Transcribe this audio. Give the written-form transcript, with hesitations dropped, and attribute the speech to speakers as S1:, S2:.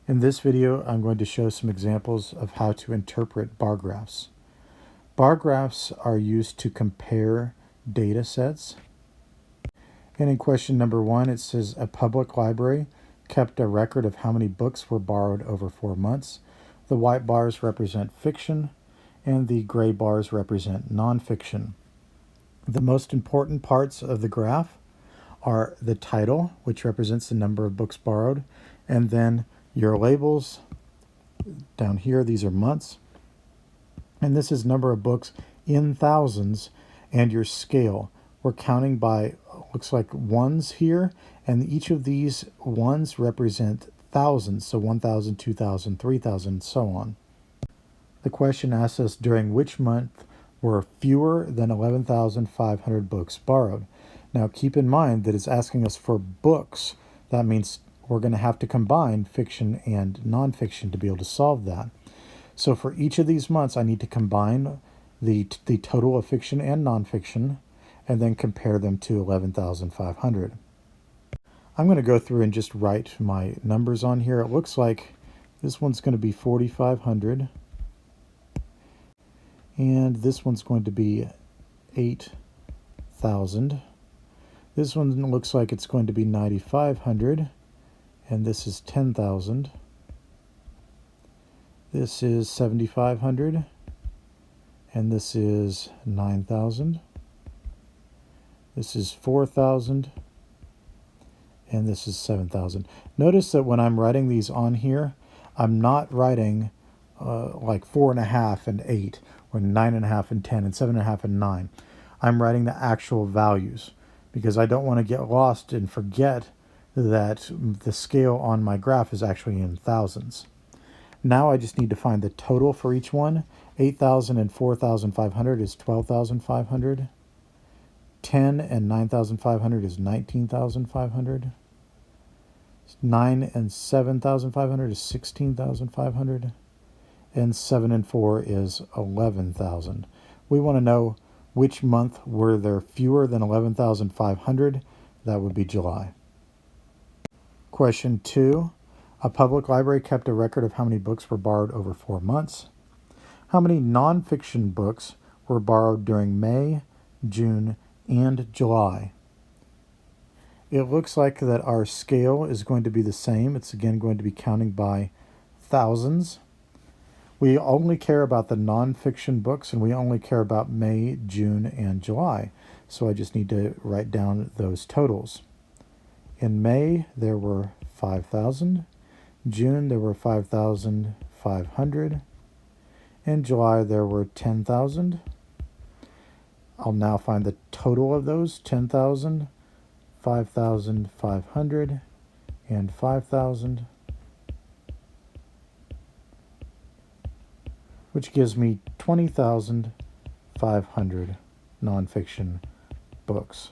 S1: In this video, I'm going to show some examples of how to interpret bar graphs. Bar graphs are used to compare data sets. And in question number 1, it says a public library kept a record of how many books were borrowed over 4 months. The white bars represent fiction, and the gray bars represent nonfiction. The most important parts of the graph are the title, which represents the number of books borrowed, and then your labels down here. These are months, and this is number of books in thousands, and your scale. We're counting by, looks like ones here, and each of these ones represent thousands, so 1,000, 2,000, 3,000, and so on. The question asks us during which month were fewer than 11,500 books borrowed. Now keep in mind that it's asking us for books. That means we're going to have to combine fiction and nonfiction to be able to solve that. So for each of these months, I need to combine the total of fiction and nonfiction and then compare them to 11,500. I'm going to go through and just write my numbers on here. It looks like this one's going to be 4,500. And this one's going to be 8,000. This one looks like it's going to be 9,500. And this is 10,000. This is 7,500. And this is 9,000. This is 4,000. And this is 7,000. Notice that when I'm writing these on here, I'm not writing like 4.5 and 8, or 9.5 and 10, and 7.5 and 9. I'm writing the actual values because I don't want to get lost and forget that the scale on my graph is actually in thousands. Now I just need to find the total for each one. 8,000 and 4,500 is 12,500. 10 and 9,500 is 19,500. 9 and 7,500 is 16,500. And 7 and 4 is 11,000. We want to know which month were there fewer than 11,500. That would be July. Question 2. A public library kept a record of how many books were borrowed over 4 months. How many nonfiction books were borrowed during May, June, and July? It looks like that our scale is going to be the same. It's again going to be counting by thousands. We only care about the nonfiction books, and we only care about May, June, and July. So I just need to write down those totals. In May, there were 5,000. June, there were 5,500. In July, there were 10,000. I'll now find the total of those: 10,000, 5,500, and 5,000. Which gives me 20,500 nonfiction books.